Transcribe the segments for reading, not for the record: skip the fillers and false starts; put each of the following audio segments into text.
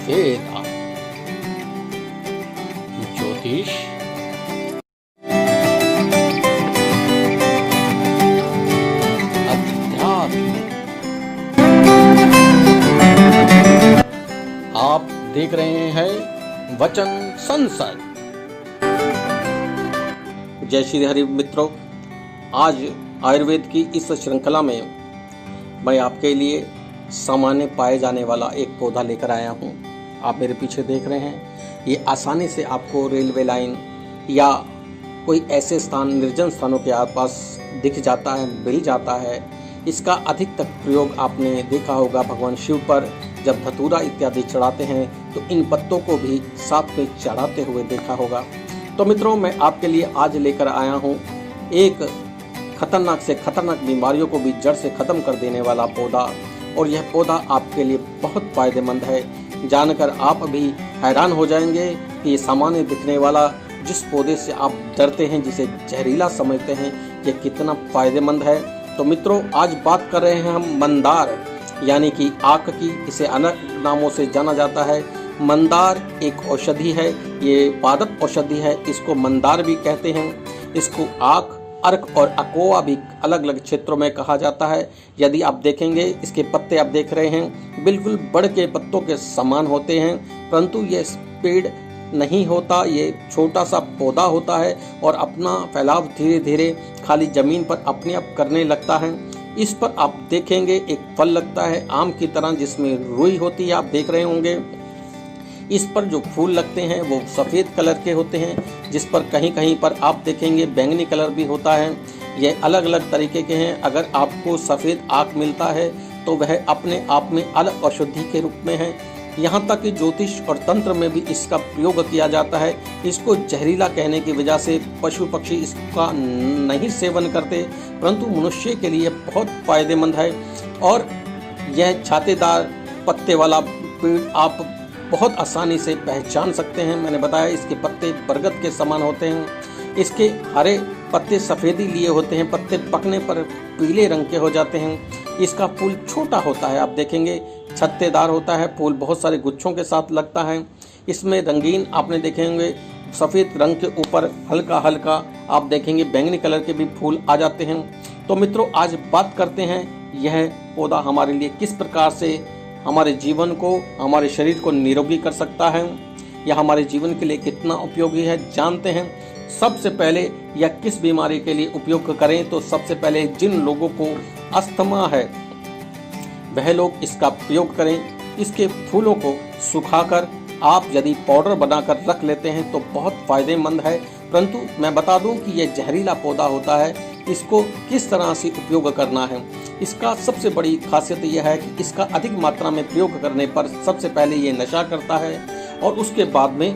वेद ज्योतिष अध्यात्म। आप देख रहे हैं वचन संसद। जय श्री हरि मित्रों, आज आयुर्वेद की इस श्रृंखला में मैं आपके लिए सामान्य पाए जाने वाला एक पौधा लेकर आया हूँ। आप मेरे पीछे देख रहे हैं, ये आसानी से आपको रेलवे लाइन या कोई ऐसे स्थान, निर्जन स्थानों के आसपास दिख जाता है, मिल जाता है। इसका अधिकतर प्रयोग आपने देखा होगा भगवान शिव पर जब धतूरा इत्यादि चढ़ाते हैं तो इन पत्तों को भी साथ में चढ़ाते हुए देखा होगा। तो मित्रों, मैं आपके लिए आज लेकर आया हूँ एक खतरनाक से खतरनाक बीमारियों को भी जड़ से खत्म कर देने वाला पौधा, और यह पौधा आपके लिए बहुत फायदेमंद है। जानकर आप भी हैरान हो जाएंगे कि ये सामान्य दिखने वाला जिस पौधे से आप डरते हैं, जिसे जहरीला समझते हैं, ये कितना फायदेमंद है। तो मित्रों, आज बात कर रहे हैं हम मंदार यानी कि आक की। इसे अनेक नामों से जाना जाता है। मंदार एक औषधि है, ये पादप औषधि है। इसको मंदार भी कहते हैं। इसको आक, अर्क और अकोआ भी अलग अलग क्षेत्रों में कहा जाता है। यदि आप देखेंगे, इसके पत्ते आप देख रहे हैं बिल्कुल बड़ के पत्तों के समान होते हैं, परंतु ये पेड़ नहीं होता, ये छोटा सा पौधा होता है और अपना फैलाव धीरे धीरे खाली जमीन पर अपने आप करने लगता है। इस पर आप देखेंगे एक फल लगता है आम की तरह, जिसमें रुई होती है, आप देख रहे होंगे। इस पर जो फूल लगते हैं वो सफ़ेद कलर के होते हैं, जिस पर कहीं कहीं पर आप देखेंगे बैंगनी कलर भी होता है। ये अलग अलग तरीके के हैं। अगर आपको सफ़ेद आक मिलता है तो वह अपने आप में अलग औषधि के रूप में है। यहाँ तक कि ज्योतिष और तंत्र में भी इसका प्रयोग किया जाता है। इसको जहरीला कहने की वजह से पशु पक्षी इसका नहीं सेवन करते, परंतु मनुष्य के लिए बहुत फायदेमंद है। और यह छातेदार पत्ते वाला पेड़ आप बहुत आसानी से पहचान सकते हैं। मैंने बताया इसके पत्ते बरगद के समान होते हैं। इसके हरे पत्ते सफ़ेदी लिए होते हैं, पत्ते पकने पर पीले रंग के हो जाते हैं। इसका फूल छोटा होता है, आप देखेंगे छत्तेदार होता है। फूल बहुत सारे गुच्छों के साथ लगता है। इसमें रंगीन आपने देखेंगे सफ़ेद रंग के ऊपर हल्का हल्का आप देखेंगे बैंगनी कलर के भी फूल आ जाते हैं। तो मित्रों, आज बात करते हैं यह पौधा हमारे लिए किस प्रकार से हमारे जीवन को, हमारे शरीर को निरोगी कर सकता है, यह हमारे जीवन के लिए कितना उपयोगी है, जानते हैं। सबसे पहले यह किस बीमारी के लिए उपयोग करें, तो सबसे पहले जिन लोगों को अस्थमा है वह लोग इसका प्रयोग करें। इसके फूलों को सुखाकर आप यदि पाउडर बनाकर रख लेते हैं तो बहुत फायदेमंद है। परंतु मैं बता दूं कि यह जहरीला पौधा होता है, इसको किस तरह से उपयोग करना है। इसका सबसे बड़ी खासियत यह है कि इसका अधिक मात्रा में प्रयोग करने पर सबसे पहले ये नशा करता है और उसके बाद में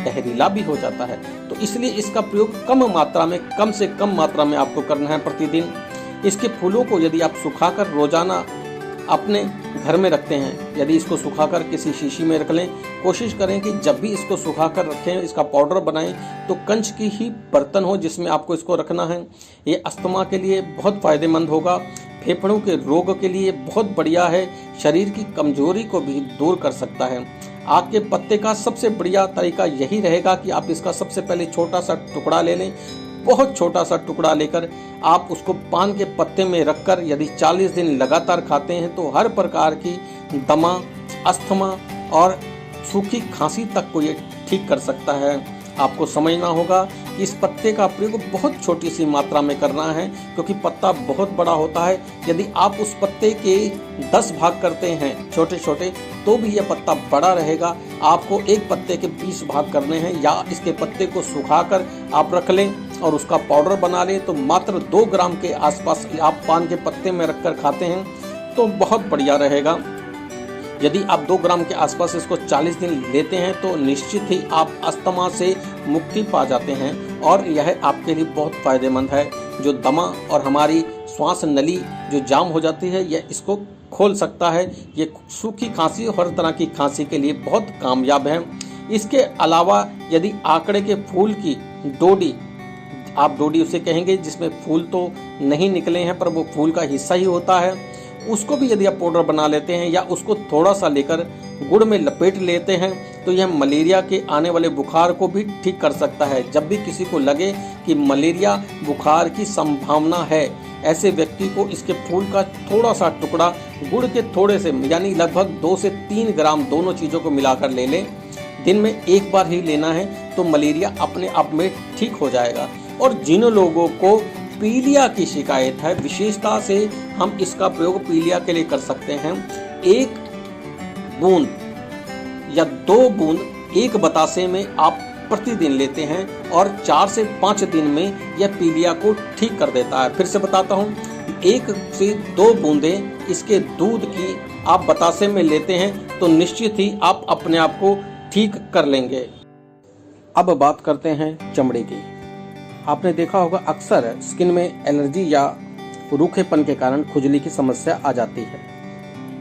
जहरीला भी हो जाता है। तो इसलिए इसका प्रयोग कम से कम मात्रा में आपको करना है प्रतिदिन। इसके फूलों को यदि आप सुखाकर रोजाना अपने घर में रखते हैं, यदि इसको सुखाकर किसी शीशी में रख लें, कोशिश करें कि जब भी इसको सुखाकर रखें, इसका पाउडर बनाएं तो कंच की ही बर्तन हो जिसमें आपको इसको रखना है। ये अस्थमा के लिए बहुत फायदेमंद होगा, फेफड़ों के रोग के लिए बहुत बढ़िया है, शरीर की कमजोरी को भी दूर कर सकता है। आक के पत्ते का सबसे बढ़िया तरीका यही रहेगा कि आप इसका सबसे पहले छोटा सा टुकड़ा ले लें। बहुत छोटा सा टुकड़ा लेकर आप उसको पान के पत्ते में रखकर यदि 40 दिन लगातार खाते हैं तो हर प्रकार की दमा, अस्थमा और सूखी खांसी तक को ये ठीक कर सकता है। आपको समझना होगा कि इस पत्ते का प्रयोग बहुत छोटी सी मात्रा में करना है, क्योंकि पत्ता बहुत बड़ा होता है। यदि आप उस पत्ते के 10 भाग करते हैं छोटे छोटे, तो भी यह पत्ता बड़ा रहेगा। आपको एक पत्ते के 20 भाग करने हैं, या इसके पत्ते को सुखाकर आप रख लें और उसका पाउडर बना लें, तो मात्र 2 ग्राम के आसपास आप पान के पत्ते में रखकर खाते हैं तो बहुत बढ़िया रहेगा। यदि आप 2 ग्राम के आसपास इसको 40 दिन लेते हैं तो निश्चित ही आप अस्थमा से मुक्ति पा जाते हैं, और यह आपके लिए बहुत फायदेमंद है। जो दमा और हमारी श्वास नली जो जाम हो जाती है, यह इसको खोल सकता है। ये सूखी खांसी और हर तरह की खांसी के लिए बहुत कामयाब है। इसके अलावा यदि आंकड़े के फूल की डोडी, आप डोडी उसे कहेंगे जिसमें फूल तो नहीं निकले हैं पर वो फूल का हिस्सा ही होता है, उसको भी यदि आप पाउडर बना लेते हैं या उसको थोड़ा सा लेकर गुड़ में लपेट लेते हैं तो यह मलेरिया के आने वाले बुखार को भी ठीक कर सकता है। जब भी किसी को लगे कि मलेरिया बुखार की संभावना है, ऐसे व्यक्ति को इसके फूल का थोड़ा सा टुकड़ा गुड़ के थोड़े से यानी लगभग 2 से 3 ग्राम दोनों चीज़ों को मिलाकर ले लें। दिन में एक बार ही लेना है तो मलेरिया अपने आप में ठीक हो जाएगा। और जिन लोगों को पीलिया की शिकायत है, विशेषता से हम इसका प्रयोग पीलिया के लिए कर सकते हैं। 1 बूंद या 2 बूंद एक बतासे में आप प्रतिदिन लेते हैं और 4 से 5 दिन में यह पीलिया को ठीक कर देता है। फिर से बताता हूँ, 1 से 2 बूंदें इसके दूध की आप बतासे में लेते हैं तो निश्चित ही आप अपने आप को ठीक कर लेंगे। अब बात करते हैं चमड़ी की। आपने देखा होगा अक्सर स्किन में एलर्जी या रूखेपन के कारण खुजली की समस्या आ जाती है।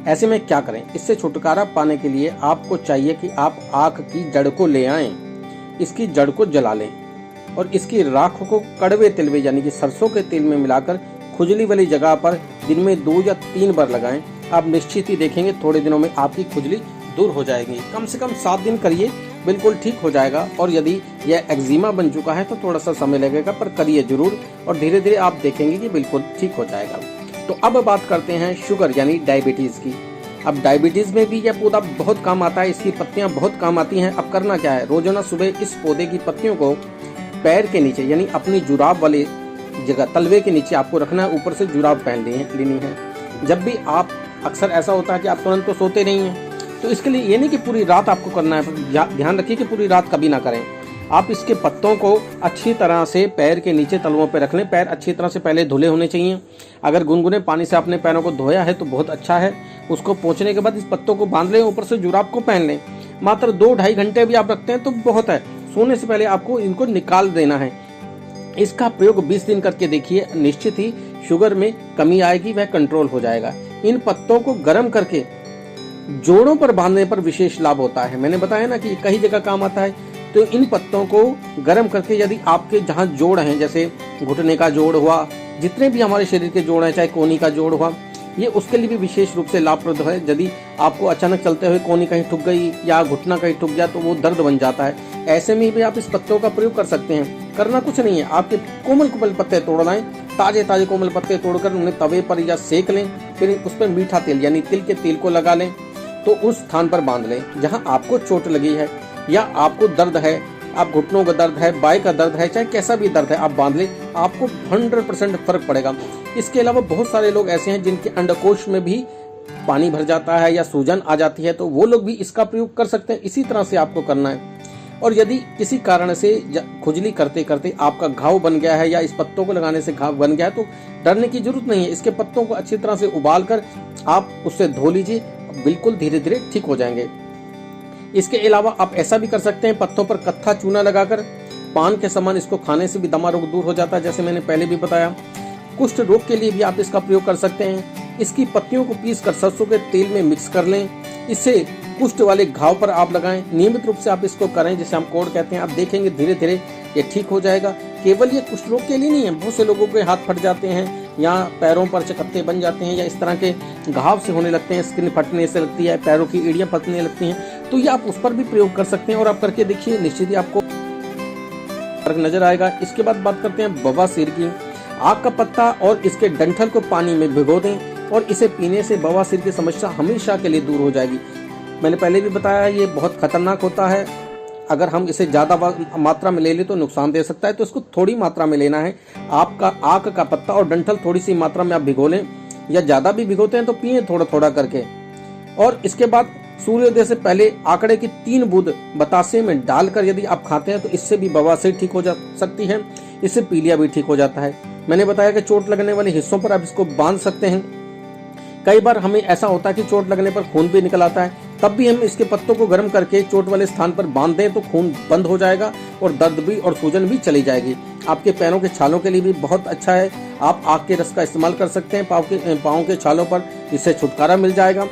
ऐसे में क्या करें? इससे छुटकारा पाने के लिए आपको चाहिए कि आप आक की जड़ को ले आएं, इसकी जड़ को जला लें और इसकी राख को कड़वे तेल में यानी कि सरसों के तेल में मिलाकर खुजली वाली जगह पर दिन में 2 या 3 बार लगाएं। आप निश्चित ही देखेंगे थोड़े दिनों में आपकी खुजली दूर हो जाएगी। कम से कम 7 दिन करिए, बिल्कुल ठीक हो जाएगा। और यदि यह एक्जिमा बन चुका है तो थोड़ा सा समय लगेगा, पर करिए जरूर और धीरे धीरे आप देखेंगे कि बिल्कुल ठीक हो जाएगा। तो अब बात करते हैं शुगर यानी डायबिटीज की। अब डायबिटीज में भी यह पौधा बहुत काम आता है, इसकी पत्तियां बहुत काम आती हैं। अब करना क्या है? रोजाना सुबह इस पौधे की पत्तियों को पैर के नीचे यानी अपनी जुराब वाली जगह तलवे के नीचे आपको रखना है, ऊपर से जुराब पहन लेनी है। जब भी आप, अक्सर ऐसा होता है कि आप तुरंत तो सोते नहीं हैं, तो इसके लिए ये नहीं कि पूरी रात आपको करना है, ध्यान रखिए कि पूरी रात कभी ना करें। आप इसके पत्तों को अच्छी तरह से पैर के नीचे तलवों पर रख लें। पैर अच्छी तरह से पहले धुले होने चाहिए। अगर गुनगुने पानी से अपने पैरों को धोया है तो बहुत अच्छा है। उसको पोंछने के बाद इस पत्तों को बांध लें, ऊपर से जुराब को पहन लें। मात्र 2-2.5 घंटे भी आप रखते हैं तो बहुत है। सोने से पहले आपको इनको निकाल देना है। इसका प्रयोग 20 दिन करके देखिए, निश्चित ही शुगर में कमी आएगी, वह कंट्रोल हो जाएगा। इन पत्तों को गर्म करके जोड़ों पर बांधने पर विशेष लाभ होता है। मैंने बताया ना कि कई जगह काम आता है। तो इन पत्तों को गर्म करके यदि आपके जहाँ जोड़ हैं, जैसे घुटने का जोड़ हुआ, जितने भी हमारे शरीर के जोड़ हैं, चाहे कोहनी का जोड़ हुआ, ये उसके लिए भी विशेष रूप से लाभप्रद है। यदि आपको अचानक चलते हुए कोहनी कहीं ठुक गई या घुटना कहीं ठुक गया तो वो दर्द बन जाता है। ऐसे में भी आप इस पत्तों का प्रयोग कर सकते हैं। करना कुछ नहीं है, आपके कोमल कोमल पत्ते तोड़ लाएं, ताजे ताजे कोमल पत्ते तोड़कर उन्हें तवे पर या सेक लें, फिर उस पर मीठा तेल यानी तिल के तेल को लगा लें, तो उस स्थान पर बांध लें जहाँ आपको चोट लगी है या आपको दर्द है, आप घुटनों का दर्द है, बाएं का दर्द है, चाहे कैसा भी दर्द है, आप बांध लें, आपको 100% फर्क पड़ेगा। इसके अलावा बहुत सारे लोग ऐसे हैं जिनके अंडकोश में भी पानी भर जाता है या सूजन आ जाती है, तो वो लोग भी इसका प्रयोग कर सकते हैं। इसी तरह से आपको करना है। और यदि किसी कारण से खुजली करते करते आपका घाव बन गया है या इस पत्तों को लगाने से घाव बन गया है तो डरने की जरूरत नहीं है। इसके पत्तों को अच्छी तरह से उबाल कर आप उससे धो लीजिए, बिल्कुल धीरे धीरे ठीक हो जाएंगे। इसके अलावा आप ऐसा भी कर सकते हैं, पत्तों पर कत्था चूना लगाकर पान के समान इसको खाने से भी दमा रोग दूर हो जाता है, जैसे मैंने पहले भी बताया। कुष्ठ रोग के लिए भी आप इसका प्रयोग कर सकते हैं। इसकी पत्तियों को पीसकर सरसों के तेल में मिक्स कर लें, इससे कुष्ठ वाले घाव पर आप लगाएं। नियमित रूप से आप इसको करें, जिसे हम कोड़ कहते हैं। आप देखेंगे धीरे धीरे ये ठीक हो जाएगा। केवल ये कुष्ठ रोग के लिए नहीं है, बहुत से लोगों के हाथ फट जाते हैं या पैरों पर चकत्ते बन जाते हैं या इस तरह के घाव से होने लगते हैं, स्किन फटने से लगती है, पैरों की एड़ियां फटने लगती हैं, तो ये आप उस पर भी प्रयोग कर सकते हैं और आप करके देखिए, निश्चित ही आपको फर्क नजर आएगा। इसके बाद बात करते हैं बवासीर की। आक का पत्ता और इसके डंठल को पानी में भिगो दें और इसे पीने से बवासीर की समस्या हमेशा के लिए दूर हो जाएगी। मैंने पहले भी बताया ये बहुत खतरनाक होता है। अगर हम इसे ज़्यादा मात्रा में ले लें तो नुकसान दे सकता है, तो इसको थोड़ी मात्रा में लेना है। आपका आक का पत्ता और डंठल थोड़ी सी मात्रा में आप भिगो लें, या ज़्यादा भी भिगोते हैं तो पिए थोड़ा थोड़ा करके। और इसके बाद सूर्योदय से पहले आंकड़े की 3 बूंद बतासे में डालकर यदि आप खाते हैं तो इससे भी बवासीर ठीक हो जा सकती है, इससे पीलिया भी ठीक हो जाता है। मैंने बताया कि चोट लगने वाले हिस्सों पर आप इसको बांध सकते हैं। कई बार हमें ऐसा होता है कि चोट लगने पर खून भी निकल आता है, तब भी हम इसके पत्तों को गर्म करके चोट वाले स्थान पर बांध दें तो खून बंद हो जाएगा और दर्द भी और सूजन भी चली जाएगी। आपके पैरों के छालों के लिए भी बहुत अच्छा है। आप आक के रस का इस्तेमाल कर सकते हैं पाँव के छालों पर, इससे छुटकारा मिल जाएगा।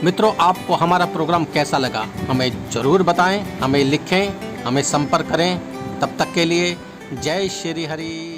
मित्रों, आपको हमारा प्रोग्राम कैसा लगा हमें जरूर बताएं, हमें लिखें, हमें संपर्क करें। तब तक के लिए जय श्री हरि।